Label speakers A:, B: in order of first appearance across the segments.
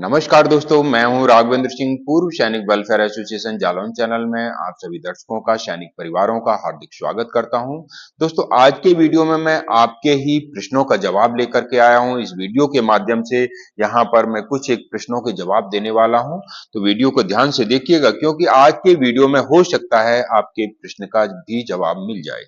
A: नमस्कार दोस्तों, मैं हूं राघवेंद्र सिंह, पूर्व सैनिक वेलफेयर एसोसिएशन जालौन चैनल में आप सभी दर्शकों का, सैनिक परिवारों का हार्दिक स्वागत करता हूं। दोस्तों, आज के वीडियो में मैं आपके ही प्रश्नों का जवाब लेकर के आया हूं। इस वीडियो के माध्यम से यहां पर मैं कुछ एक प्रश्नों के जवाब देने वाला हूं, तो वीडियो को ध्यान से देखिएगा, क्योंकि आज के वीडियो में हो सकता है आपके प्रश्न का भी जवाब मिल जाए।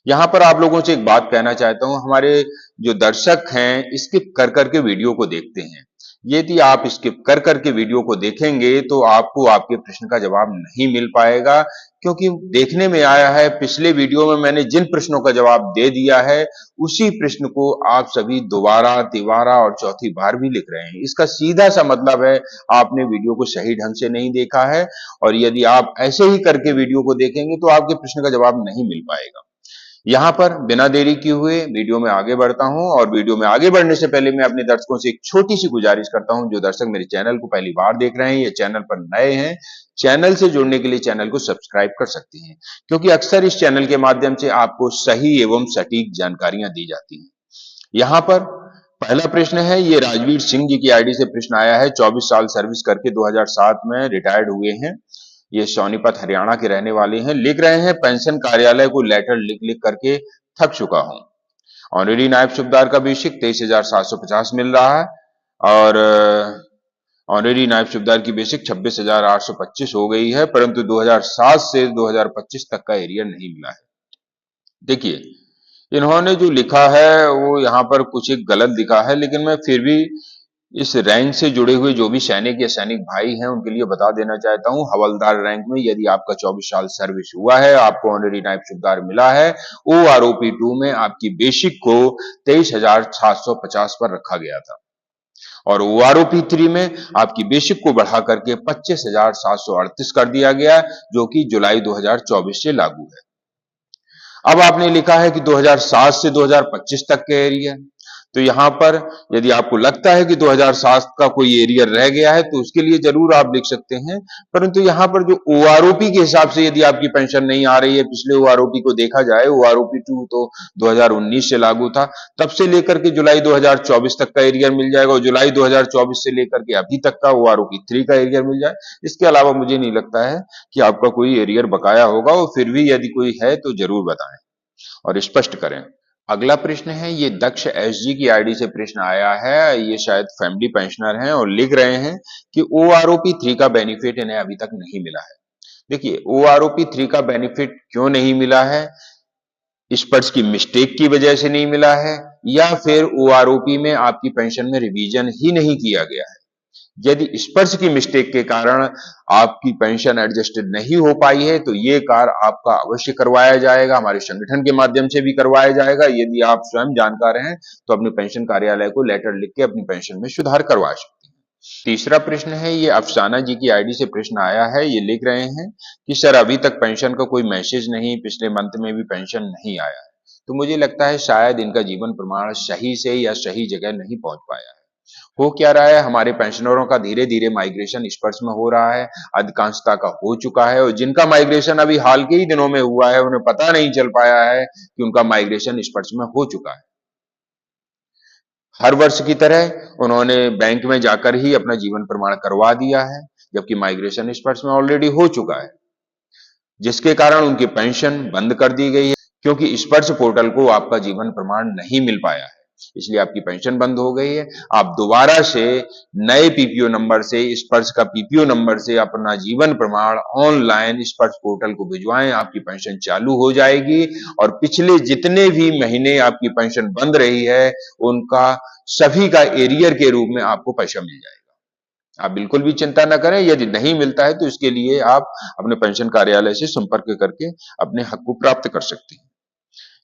A: यहाँ पर आप लोगों से एक बात कहना चाहता हूं, हमारे जो दर्शक हैं स्किप कर करके वीडियो को देखते हैं। यदि आप स्किप कर करके वीडियो को देखेंगे तो आपको आपके प्रश्न का जवाब नहीं मिल पाएगा, क्योंकि देखने में आया है पिछले वीडियो में मैंने जिन प्रश्नों का जवाब दे दिया है उसी प्रश्न को आप सभी दोबारा, तिबारा और चौथी बार भी लिख रहे हैं। इसका सीधा सा मतलब है आपने वीडियो को सही ढंग से नहीं देखा है, और यदि आप ऐसे ही करके वीडियो को देखेंगे तो आपके प्रश्न का जवाब नहीं मिल पाएगा। यहाँ पर बिना देरी किए हुए वीडियो में आगे बढ़ता हूं, और वीडियो में आगे बढ़ने से पहले मैं अपने दर्शकों से एक छोटी सी गुजारिश करता हूं। जो दर्शक मेरे चैनल को पहली बार देख रहे हैं या चैनल पर नए हैं, चैनल से जुड़ने के लिए चैनल को सब्सक्राइब कर सकते हैं, क्योंकि अक्सर इस चैनल के माध्यम से आपको सही एवं सटीक जानकारियां दी जाती हैं। यहाँ पर पहला प्रश्न है, ये राजवीर सिंह जी की आईडी से प्रश्न आया है। 24 साल सर्विस करके 2007 में रिटायर्ड हुए हैं। ये सोनीपत हरियाणा के रहने वाले हैं। लिख रहे हैं, पेंशन कार्यालय को लेटर लिख लिख करके थक चुका हूं। ऑनरेरी नायब सूबेदार का बेसिक 23,750 मिल रहा है, और ऑनरेरी नायब सूबेदार की बेसिक 26,825 हो गई है, परंतु 2007 से 2025 तक का एरियर नहीं मिला है। देखिए, इन्होंने जो लिखा है वो यहाँ पर कुछ एक गलत लिखा है, लेकिन मैं फिर भी इस रैंक से जुड़े हुए जो भी सैनिक या सैनिक भाई हैं उनके लिए बता देना चाहता हूं। हवलदार रैंक में यदि आपका 24 साल सर्विस हुआ है, आपको ऑनरेरी नायब सूबेदार मिला है, ओआरओपी 2 में आपकी बेसिक को 23,750 पर रखा गया था, और ओआरओपी 3 में आपकी बेसिक को बढ़ा करके 25,738 कर दिया गया, जो कि जुलाई 2024 से लागू है। अब आपने लिखा है कि 2007 से 2025 तक के एरिया, तो यहां पर यदि आपको लगता है कि 2007 का कोई एरियर रह गया है तो उसके लिए जरूर आप लिख सकते हैं, परंतु यहां पर जो ओआरओपी के हिसाब से यदि आपकी पेंशन नहीं आ रही है, पिछले ओआरओपी को देखा जाए, ओआरओपी 2 तो 2019 से लागू था, तब से लेकर के जुलाई 2024 तक का एरियर मिल जाएगा, और जुलाई 2024 से लेकर के अभी तक का ओआरओपी 3 का एरियर मिल जाए। इसके अलावा मुझे नहीं लगता है कि आपका कोई एरियर बकाया होगा, और फिर भी यदि कोई है तो जरूर बताएं और स्पष्ट करें। अगला प्रश्न है, ये दक्ष एसजी की आईडी से प्रश्न आया है। ये शायद फैमिली पेंशनर हैं और लिख रहे हैं कि ओआरओपी 3 का बेनिफिट इन्हें अभी तक नहीं मिला है। देखिए, ओआरओपी 3 का बेनिफिट क्यों नहीं मिला है? स्पर्श की मिस्टेक की वजह से नहीं मिला है, या फिर ओआरओपी में आपकी पेंशन में रिवीजन ही नहीं किया गया है। यदि स्पर्श की मिस्टेक के कारण आपकी पेंशन एडजस्टेड नहीं हो पाई है तो ये कार्य आपका अवश्य करवाया जाएगा, हमारे संगठन के माध्यम से भी करवाया जाएगा। यदि आप स्वयं जानकार हैं तो अपने पेंशन कार्यालय को लेटर लिख के अपनी पेंशन में सुधार करवा सकते हैं। तीसरा प्रश्न है, ये अफसाना जी की आईडी से प्रश्न आया है। ये लिख रहे हैं कि सर, अभी तक पेंशन का कोई मैसेज नहीं, पिछले मंथ में भी पेंशन नहीं आया है। तो मुझे लगता है शायद इनका जीवन प्रमाण सही से या सही जगह नहीं पहुंच पाया है। हो क्या रहा है, हमारे पेंशनरों का धीरे धीरे माइग्रेशन स्पर्श में हो रहा है, अधिकांशता का हो चुका है, और जिनका माइग्रेशन अभी हाल के ही दिनों में हुआ है उन्हें पता नहीं चल पाया है कि उनका माइग्रेशन स्पर्श में हो चुका है। हर वर्ष की तरह उन्होंने बैंक में जाकर ही अपना जीवन प्रमाण करवा दिया है, जबकि माइग्रेशन स्पर्श में ऑलरेडी हो चुका है, जिसके कारण उनकी पेंशन बंद कर दी गई है, क्योंकि स्पर्श पोर्टल को आपका जीवन प्रमाण नहीं मिल पाया है, इसलिए आपकी पेंशन बंद हो गई है। आप दोबारा से नए पीपीओ नंबर से, स्पर्श का पीपीओ नंबर से अपना जीवन प्रमाण ऑनलाइन स्पर्श पोर्टल को भिजवाएं, आपकी पेंशन चालू हो जाएगी, और पिछले जितने भी महीने आपकी पेंशन बंद रही है उनका सभी का एरियर के रूप में आपको पैसा मिल जाएगा। आप बिल्कुल भी चिंता न करें। यदि नहीं मिलता है तो इसके लिए आप अपने पेंशन कार्यालय से संपर्क करके अपने हक को प्राप्त कर सकते हैं।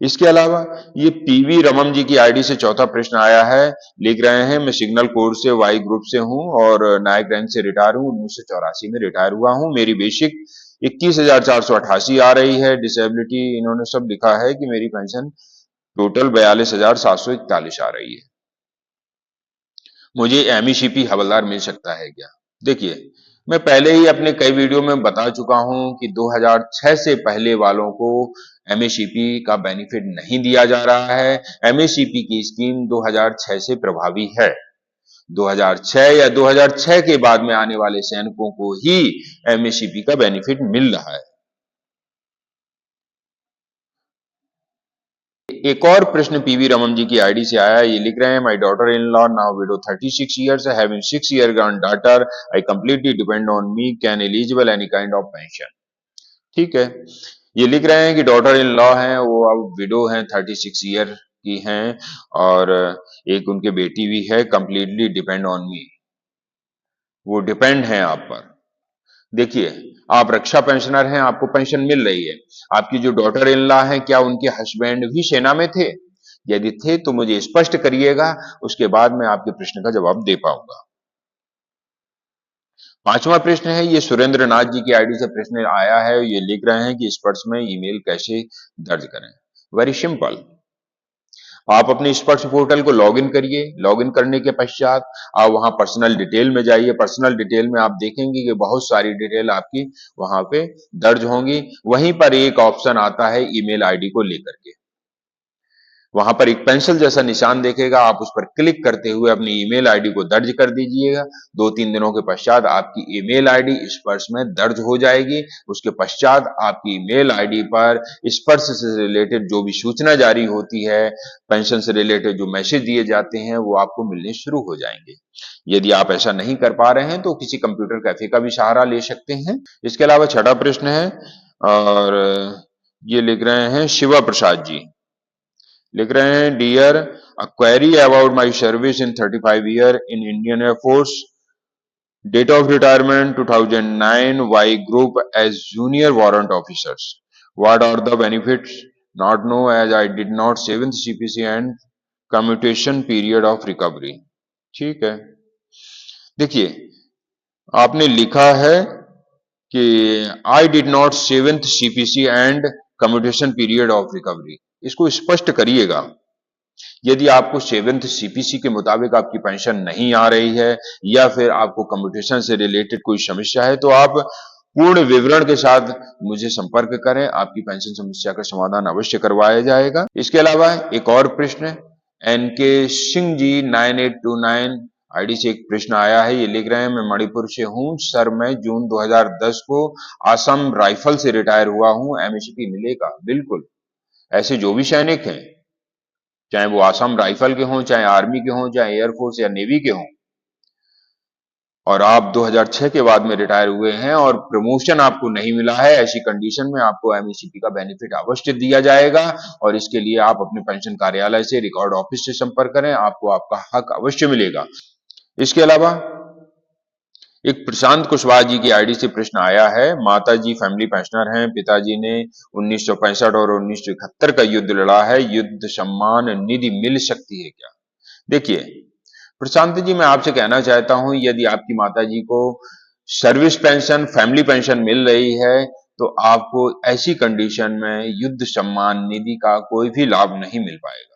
A: इसके अलावा ये पीवी रमन जी की आईडी से चौथा प्रश्न आया है। लिख रहे हैं, मैं सिग्नल कोर से वाई ग्रुप से हूं और नायक रैंक से रिटायर हूं, 1984 में रिटायर हुआ हूं। मेरी बेसिक 21,488 आ रही है। डिसेबिलिटी इन्होंने सब लिखा है कि मेरी पेंशन टोटल 42,741 आ रही है। मुझे एमईसीपी हवलदार मिल सकता है क्या? देखिए, मैं पहले ही अपने कई वीडियो में बता चुका हूं कि 2006 से पहले वालों को एमएसीपी का बेनिफिट नहीं दिया जा रहा है। एमएसीपी की स्कीम 2006 से प्रभावी है। 2006 या 2006 के बाद में आने वाले सैनिकों को ही एमएससीपी का बेनिफिट मिल रहा है। एक और प्रश्न पीवी रमन जी की आईडी से आया, ये लिख रहे हैं, my daughter in law now window 36 years having 6 year grand daughter, I completely depend on me, can eligible any kind of pension. ठीक है, ये लिख रहे हैं कि डॉटर इन लॉ हैं, वो अब विडो हैं, 36 ईयर की हैं और एक उनके बेटी भी है, कंप्लीटली डिपेंड ऑन मी, वो डिपेंड है आप पर। देखिए, आप रक्षा पेंशनर हैं, आपको पेंशन मिल रही है। आपकी जो डॉटर इन लॉ है, क्या उनके हस्बैंड भी सेना में थे? यदि थे तो मुझे स्पष्ट करिएगा, उसके बाद मैं आपके प्रश्न का जवाब दे पाऊंगा। पांचवा प्रश्न है, ये सुरेंद्र नाथ जी की आईडी से प्रश्न आया है, ये लिख रहे हैं कि स्पर्श में ईमेल कैसे दर्ज करें। वेरी सिंपल, आप अपने स्पर्श पोर्टल को लॉगिन करिए। लॉगिन करने के पश्चात आप वहां पर्सनल डिटेल में जाइए। पर्सनल डिटेल में आप देखेंगे कि बहुत सारी डिटेल आपकी वहां पे दर्ज होंगी। वहीं पर एक ऑप्शन आता है ईमेल आईडी को लेकर के, वहां पर एक पेंसिल जैसा निशान देखेगा, आप उस पर क्लिक करते हुए अपनी ईमेल आईडी को दर्ज कर दीजिएगा। 2-3 दिनों के पश्चात आपकी ईमेल आईडी स्पर्श में दर्ज हो जाएगी। उसके पश्चात आपकी ईमेल आईडी पर स्पर्श से रिलेटेड जो भी सूचना जारी होती है, पेंशन से रिलेटेड जो मैसेज दिए जाते हैं, वो आपको मिलने शुरू हो जाएंगे। यदि आप ऐसा नहीं कर पा रहे हैं तो किसी कंप्यूटर कैफे का भी सहारा ले सकते हैं। इसके अलावा छठा प्रश्न है, और ये लिख रहे हैं शिवा प्रसाद जी, लिख रहे हैं, dear, a query about my service in 35 year in Indian air force, date of retirement 2009, Y group age junior warrant officers, what are the benefits, not no as I did not 7th CPC and commutation period of recovery. ठीक है, देखिए, आपने लिखा है कि I did not 7th CPC and commutation period of recovery, इसको स्पष्ट करिएगा। यदि आपको 7th सीपीसी के मुताबिक आपकी पेंशन नहीं आ रही है या फिर आपको कम्यूटेशन से रिलेटेड कोई समस्या है, तो आप पूर्ण विवरण के साथ मुझे संपर्क करें, आपकी पेंशन समस्या का समाधान अवश्य करवाया जाएगा। इसके अलावा एक और प्रश्न, एनके सिंह जी 9829 आईडी से एक प्रश्न आया है, ये लिख रहे हैं, मैं मणिपुर से हूं सर, मैं जून 2010 को आसम राइफल से रिटायर हुआ हूं, एमएसपी मिलेगा? बिल्कुल, ऐसे जो भी सैनिक हैं, चाहे वो आसाम राइफल के हों, चाहे आर्मी के हों, चाहे एयरफोर्स या नेवी के हों, और आप 2006 के बाद में रिटायर हुए हैं और प्रमोशन आपको नहीं मिला है, ऐसी कंडीशन में आपको एमईसीपी का बेनिफिट अवश्य दिया जाएगा और इसके लिए आप अपने पेंशन कार्यालय से, रिकॉर्ड ऑफिस से संपर्क करें, आपको आपका हक अवश्य मिलेगा। इसके अलावा एक प्रशांत कुशवाहा जी की आईडी से प्रश्न आया है, माता जी फैमिली पेंशनर हैं, पिताजी ने 1965 और 1971 का युद्ध लड़ा है, युद्ध सम्मान निधि मिल सकती है क्या? देखिए प्रशांत जी, मैं आपसे कहना चाहता हूं, यदि आपकी माता जी को सर्विस पेंशन, फैमिली पेंशन मिल रही है, तो आपको ऐसी कंडीशन में युद्ध सम्मान निधि का कोई भी लाभ नहीं मिल पाएगा।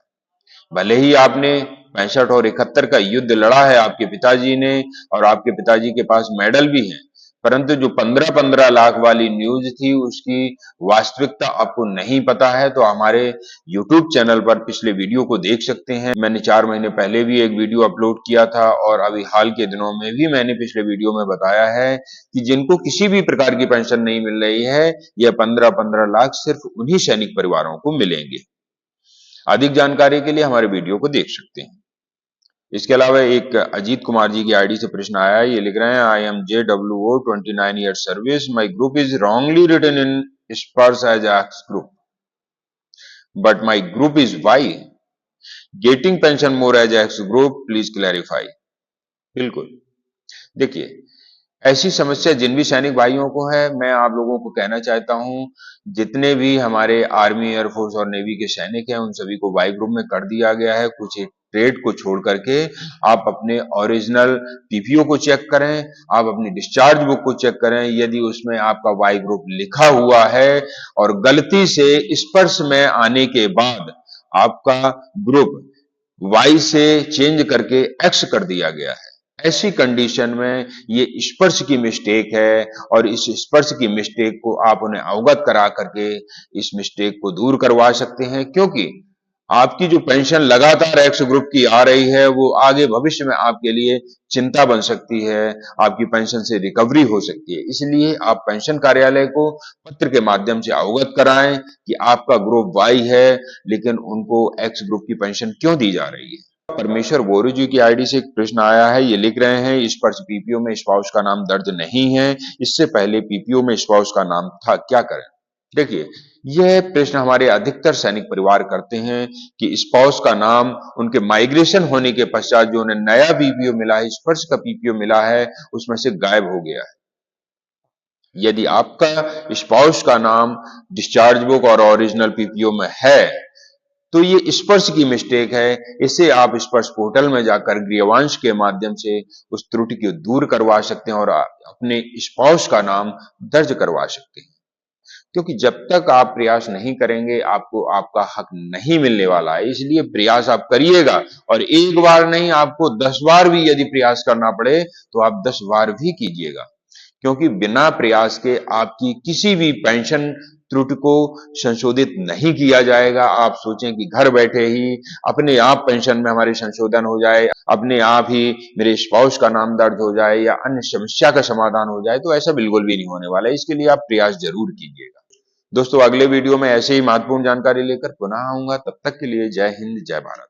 A: भले ही आपने 65 और 71 का युद्ध लड़ा है आपके पिताजी ने, और आपके पिताजी के पास मेडल भी हैं, परंतु जो 15-15 लाख वाली न्यूज थी, उसकी वास्तविकता आपको नहीं पता है, तो हमारे YouTube चैनल पर पिछले वीडियो को देख सकते हैं। मैंने 4 महीने पहले भी एक वीडियो अपलोड किया था और अभी हाल के दिनों में भी मैंने पिछले वीडियो में बताया है कि जिनको किसी भी प्रकार की पेंशन नहीं मिल रही है, यह 15-15 लाख सिर्फ उन्हीं सैनिक परिवारों को मिलेंगे। अधिक जानकारी के लिए हमारे वीडियो को देख सकते हैं। इसके अलावा एक अजीत कुमार जी की आईडी से प्रश्न आया है, ये लिख रहे हैं, I am JWO 29 year service, my group is wrongly written in Sparsh as X group, but my group is Y, getting pension more as X group, please clarify. बिल्कुल, देखिए, ऐसी समस्या जिन भी सैनिक भाइयों को है, मैं आप लोगों को कहना चाहता हूं, जितने भी हमारे आर्मी, एयरफोर्स और नेवी के सैनिक हैं, उन सभी को वाई ग्रुप में कर दिया गया है। कुछ एक ट्रेड को छोड़ करके आप अपने ओरिजिनल पीपीओ को चेक करें, आप अपनी डिस्चार्ज बुक को चेक करें, यदि उसमें आपका वाई ग्रुप लिखा हुआ है और गलती से स्पर्श में आने के बाद आपका ग्रुप वाई से चेंज करके एक्स कर दिया गया है, ऐसी कंडीशन में ये स्पर्श की मिस्टेक है और इस स्पर्श की मिस्टेक को आप उन्हें अवगत करा करके इस मिस्टेक को दूर करवा सकते हैं। क्योंकि आपकी जो पेंशन लगातार एक्स ग्रुप की आ रही है, वो आगे भविष्य में आपके लिए चिंता बन सकती है, आपकी पेंशन से रिकवरी हो सकती है। इसलिए आप पेंशन कार्यालय को पत्र के माध्यम से अवगत कराएं कि आपका ग्रुप वाई है, लेकिन उनको एक्स ग्रुप की पेंशन क्यों दी जा रही है। परमेश्वर बोरू जी की आईडी से एक प्रश्न आया है, ये लिख रहे हैं, इस पर पीपीओ में स्पाउस का नाम दर्ज नहीं है, इससे पहले पीपीओ में स्पाउस का नाम था, क्या करें। देखिए, यह प्रश्न हमारे अधिकतर सैनिक परिवार करते हैं कि स्पाउस का नाम उनके माइग्रेशन होने के पश्चात जो उन्हें नया पीपीओ मिला है, स्पर्श का पीपीओ मिला है, उसमें से गायब हो गया है। यदि आपका स्पाउस का नाम डिस्चार्ज बुक और ओरिजिनल पीपीओ में है, तो ये स्पर्श की मिस्टेक है। इसे आप स्पर्श पोर्टल में जाकर गृहवांश के माध्यम से उस त्रुटि को दूर करवा सकते हैं और अपने स्पाउस का नाम दर्ज करवा सकते हैं। क्योंकि जब तक आप प्रयास नहीं करेंगे, आपको आपका हक नहीं मिलने वाला है। इसलिए प्रयास आप करिएगा, और एक बार नहीं, आपको 10 बार भी यदि प्रयास करना पड़े तो आप 10 बार भी कीजिएगा, क्योंकि बिना प्रयास के आपकी किसी भी पेंशन त्रुटि को संशोधित नहीं किया जाएगा। आप सोचें कि घर बैठे ही अपने आप पेंशन में हमारे संशोधन हो जाए, अपने आप ही मेरे स्पाउस का नाम दर्ज हो जाए या अन्य समस्या का समाधान हो जाए, तो ऐसा बिल्कुल भी नहीं होने वाला है। इसके लिए आप प्रयास जरूर कीजिएगा। दोस्तों, अगले वीडियो में ऐसे ही महत्वपूर्ण जानकारी लेकर पुनः आऊंगा। तब तक के लिए जय हिंद, जय भारत।